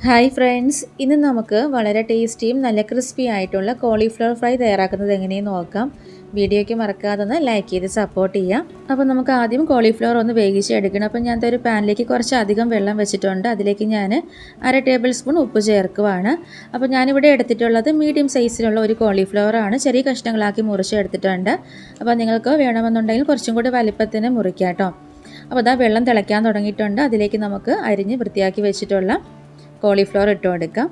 Hi friends, ഇന്ന് നമുക്ക് വളരെ ടേസ്റ്റിയും നല്ല ക്രിസ്പി ആയിട്ടുള്ള കോളിഫ്ലവർ ഫ്രൈ തയ്യാറാക്കുന്നത് എങ്ങനെയെന്ന് നോക്കാം. വീഡിയോയ്ക്ക് മറക്കാതെ ഒന്ന് ലൈക്ക് ചെയ്ത് സപ്പോർട്ട് ചെയ്യാം. അപ്പോൾ നമുക്ക് ആദ്യം കോളിഫ്ലവർ ഒന്ന് വേവിച്ചെടുക്കണം. അപ്പോൾ ഞാൻ ഒരു പാനിലേക്ക് കുറച്ചധികം വെള്ളം വെച്ചിട്ടുണ്ട്. അതിലേക്ക് ഞാൻ 1/2 ടേബിൾ സ്പൂൺ ഉപ്പ് ചേർക്കുവാണ്. അപ്പോൾ ഞാനിവിടെ എടുത്തിട്ടുള്ളത് മീഡിയം സൈസിലുള്ള ഒരു കോളിഫ്ലവർ ആണ്. ചെറിയ കഷ്ണങ്ങളാക്കി മുറിച്ചെടുത്തിട്ടുണ്ട്. അപ്പോൾ നിങ്ങൾക്ക് വേണമെന്നുണ്ടെങ്കിൽ കുറച്ചും കൂടി വലിപ്പത്തിന് മുറിക്കാം കേട്ടോ. അപ്പോൾ അതാ വെള്ളം തിളയ്ക്കാൻ തുടങ്ങിയിട്ടുണ്ട്. അതിലേക്ക് നമുക്ക് അരിഞ്ഞ് വൃത്തിയാക്കി വെച്ചിട്ടുള്ള കോളിഫ്ലവർ ഇട്ട് കൊടുക്കാം.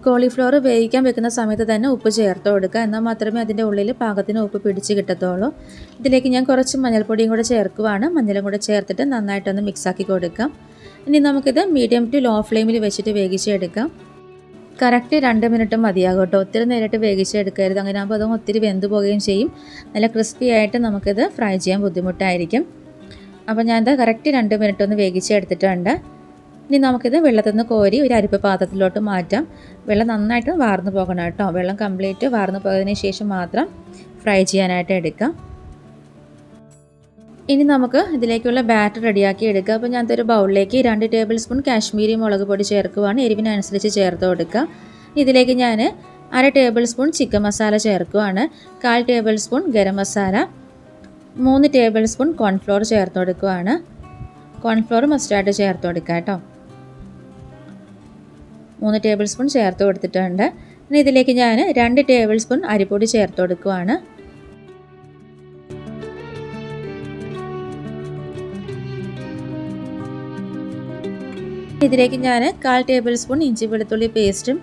കോളിഫ്ലവർ വേവിക്കാൻ വെക്കുന്ന സമയത്ത് തന്നെ ഉപ്പ് ചേർത്ത് കൊടുക്കുക. എന്നാൽ മാത്രമേ അതിൻ്റെ ഉള്ളിൽ പാകത്തിന് ഉപ്പ് പിടിച്ച് കിട്ടത്തുള്ളൂ. ഇതിലേക്ക് ഞാൻ കുറച്ച് മഞ്ഞൾപ്പൊടിയും കൂടെ ചേർക്കുവാണ്. മഞ്ഞളും കൂടെ ചേർത്തിട്ട് നന്നായിട്ടൊന്ന് മിക്സാക്കി കൊടുക്കാം. ഇനി നമുക്കിത് മീഡിയം ടു ലോ ഫ്ലെയിമിൽ വെച്ചിട്ട് വേവിച്ചെടുക്കാം. കറക്റ്റ് 2 മിനിറ്റ് മതിയാകും കേട്ടോ. ഒത്തിരി നേരിട്ട് വേവിച്ചെടുക്കരുത്. അങ്ങനെ ആകുമ്പോൾ അതും ഒത്തിരി വെന്ത് പോവുകയും ചെയ്യും. നല്ല ക്രിസ്പി ആയിട്ട് നമുക്കിത് ഫ്രൈ ചെയ്യാൻ ബുദ്ധിമുട്ടായിരിക്കും. അപ്പോൾ ഞാനിത് കറക്റ്റ് 2 മിനിറ്റ് ഒന്ന് വേവിച്ചെടുത്തിട്ടുണ്ട്. ഇനി നമുക്കിത് വെള്ളത്തിൽ നിന്ന് കോരി ഒരു അരിപ്പ പാത്രത്തിലോട്ട് മാറ്റാം. വെള്ളം നന്നായിട്ട് വാർന്നു പോകണം കേട്ടോ. വെള്ളം കംപ്ലീറ്റ് വാർന്നു പോയതിന് ശേഷം മാത്രം ഫ്രൈ ചെയ്യാനായിട്ട് എടുക്കാം. ഇനി നമുക്ക് ഇതിലേക്കുള്ള ബാറ്റർ റെഡിയാക്കി എടുക്കുക. അപ്പോൾ ഞാനത്തെ ഒരു ബൗളിലേക്ക് 2 ടേബിൾ സ്പൂൺ കാശ്മീരി മുളക് പൊടി ചേർക്കുവാണ്. എരിവിനനുസരിച്ച് ചേർത്ത് കൊടുക്കുക. ഇതിലേക്ക് ഞാൻ 1/2 ടേബിൾ സ്പൂൺ ചിക്കൻ മസാല ചേർക്കുവാണ്. 1/4 tablespoon garam masala, 3 tablespoon cornflour ചേർത്ത് കൊടുക്കുവാണ്. കോൺഫ്ലോർ മസ്റ്റാർഡ് ചേർത്ത് കൊടുക്കുക കേട്ടോ. 3 ടേബിൾ സ്പൂൺ ചേർത്ത് കൊടുത്തിട്ടുണ്ട്. ഇനി ഇതിലേക്ക് ഞാൻ 2 ടേബിൾ സ്പൂൺ അരിപ്പൊടി ചേർത്ത് കൊടുക്കുവാണ്. ഇതിലേക്ക് ഞാൻ 1/4 ടേബിൾ സ്പൂൺ ഇഞ്ചി വെളുത്തുള്ളി പേസ്റ്റും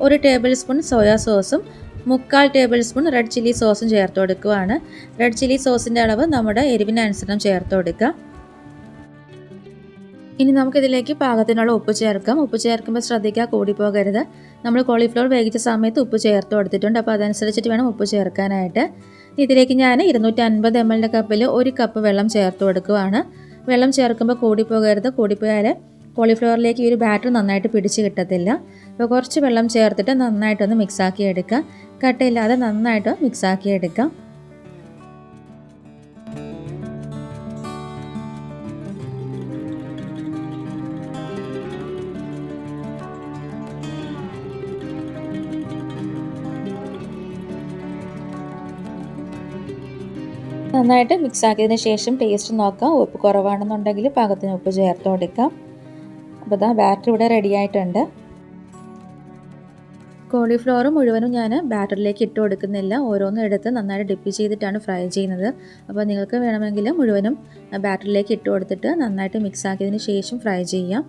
1 ടേബിൾ സ്പൂൺ സോയാ സോസും 3/4 ടേബിൾ സ്പൂൺ റെഡ് ചില്ലി സോസും ചേർത്ത് കൊടുക്കുവാണ്. റെഡ് ചില്ലി സോസിൻ്റെ അളവ് നമ്മുടെ എരിവിനനുസരണം ചേർത്ത് കൊടുക്കുക. ഇനി നമുക്കിതിലേക്ക് പാകത്തിനുള്ള ഉപ്പ് ചേർക്കാം. ഉപ്പ് ചേർക്കുമ്പോൾ ശ്രദ്ധിക്കുക, കൂടിപ്പോകരുത്. നമ്മൾ കോളിഫ്ലവർ വേവിച്ച സമയത്ത് ഉപ്പ് ചേർത്ത് കൊടുത്തിട്ടുണ്ട്. അപ്പോൾ അതനുസരിച്ചിട്ട് വേണം ഉപ്പ് ചേർക്കാനായിട്ട്. ഇതിലേക്ക് ഞാൻ 250 ml കപ്പിൽ 1 കപ്പ് വെള്ളം ചേർത്ത് കൊടുക്കുവാണ്. വെള്ളം ചേർക്കുമ്പോൾ കൂടിപ്പോകരുത്. കൂടിപ്പോയാൽ കോളിഫ്ലവറിലേക്ക് ഈ ഒരു ബാറ്റർ നന്നായിട്ട് പിടിച്ച് കിട്ടത്തില്ല. അപ്പോൾ കുറച്ച് വെള്ളം ചേർത്തിട്ട് നന്നായിട്ടൊന്ന് മിക്സാക്കി എടുക്കുക. കട്ടയില്ലാതെ നന്നായിട്ട് മിക്സാക്കി എടുക്കാം. നന്നായിട്ട് മിക്സാക്കിയതിന് ശേഷം ടേസ്റ്റ് നോക്കാം. ഉപ്പ് കുറവാണെന്നുണ്ടെങ്കിൽ പാകത്തിന് ഉപ്പ് ചേർത്ത് കൊടുക്കാം. അപ്പോൾ ഇതാ ബാറ്റർ ഇവിടെ റെഡി ആയിട്ടുണ്ട്. കോളിഫ്ലവർ മുഴുവനും ഞാൻ ബാറ്ററിലേക്ക് ഇട്ട് കൊടുക്കുന്നില്ല. ഓരോന്നും എടുത്ത് നന്നായിട്ട് ഡിപ്പ് ചെയ്തിട്ടാണ് ഫ്രൈ ചെയ്യുന്നത്. അപ്പോൾ നിങ്ങൾക്ക് വേണമെങ്കിൽ മുഴുവനും ബാറ്ററിലേക്ക് ഇട്ട് കൊടുത്തിട്ട് നന്നായിട്ട് മിക്സ് ആക്കിയതിന് ശേഷം ഫ്രൈ ചെയ്യാം.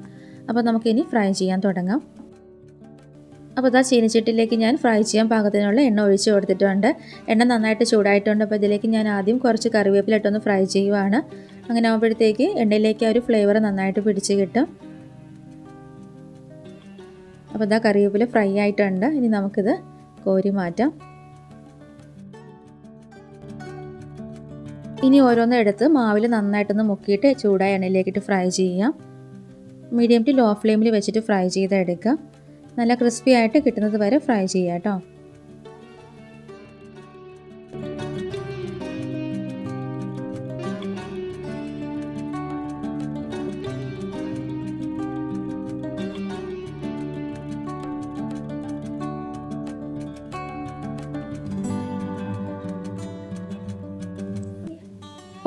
അപ്പോൾ നമുക്കിനി ഫ്രൈ ചെയ്യാൻ തുടങ്ങാം. അപ്പോൾ ഇതാ ചീനിച്ചട്ടിയിലേക്ക് ഞാൻ ഫ്രൈ ചെയ്യാൻ പാകത്തിനുള്ള എണ്ണ ഒഴിച്ച് കൊടുത്തിട്ടുണ്ട്. എണ്ണ നന്നായിട്ട് ചൂടായിട്ടുണ്ട്. അപ്പോൾ ഇതിലേക്ക് ഞാൻ ആദ്യം കുറച്ച് കറിവേപ്പില ഇട്ടൊന്ന് ഫ്രൈ ചെയ്യുവാണ്. അങ്ങനെ ആകുമ്പോഴത്തേക്ക് എണ്ണയിലേക്ക് ആ ഒരു ഫ്ലേവർ നന്നായിട്ട് പിടിച്ച് കിട്ടും. അപ്പോൾ ഇതാ കറിവേപ്പില ഫ്രൈ ആയിട്ടുണ്ട്. ഇനി നമുക്കിത് കോരി മാറ്റാം. ഇനി ഓരോന്നും എടുത്ത് മാവിൽ നന്നായിട്ടൊന്ന് മുക്കിയിട്ട് ചൂടായ എണ്ണയിലേക്കിട്ട് ഫ്രൈ ചെയ്യാം. മീഡിയം ടു ലോ ഫ്ലെയിമിൽ വെച്ചിട്ട് ഫ്രൈ ചെയ്തെടുക്കാം. നല്ല ക്രിസ്പി ആയിട്ട് കിട്ടുന്നത് വരെ ഫ്രൈ ചെയ്യാം കേട്ടോ.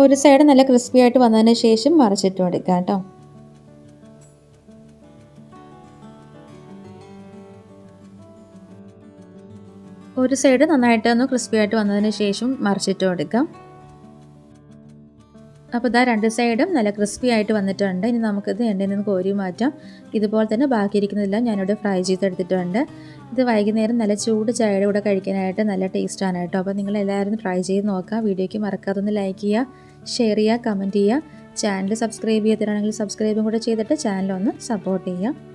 ഒരു സൈഡ് നല്ല ക്രിസ്പി ആയിട്ട് വന്നതിന് ശേഷം മറിച്ചിട്ട് കൊടുക്കാം കേട്ടോ. ഒരു സൈഡ് നന്നായിട്ട് ഒന്ന് ക്രിസ്പി ആയിട്ട് വന്നതിന് ശേഷം മറിച്ചിട്ട് കൊടുക്കാം. അപ്പോൾ ഇതാ 2 സൈഡും നല്ല ക്രിസ്പി ആയിട്ട് വന്നിട്ടുണ്ട്. ഇനി നമുക്കിത് എണ്ണയിൽ നിന്ന് കോരി മാറ്റാം. ഇതുപോലെ തന്നെ ബാക്കിയിരിക്കുന്നതെല്ലാം ഞാനിവിടെ ഫ്രൈ ചെയ്തെടുത്തിട്ടുണ്ട്. ഇത് വൈകുന്നേരം നല്ല ചൂട് ചായയുടെ കൂടെ കഴിക്കാനായിട്ട് നല്ല ടേസ്റ്റാണ് കേട്ടോ. അപ്പോൾ നിങ്ങളെല്ലാവരും ട്രൈ ചെയ്ത് നോക്കാം. വീഡിയോയ്ക്ക് മറക്കാതെ ഒന്ന് ലൈക്ക് ചെയ്യുക, ഷെയർ ചെയ്യുക, കമൻറ്റ് ചെയ്യുക. ചാനൽ സബ്സ്ക്രൈബ് ചെയ്യാത്തവരാണെങ്കിൽ സബ്സ്ക്രൈബും കൂടെ ചെയ്തിട്ട് ചാനലൊന്ന് സപ്പോർട്ട് ചെയ്യുക.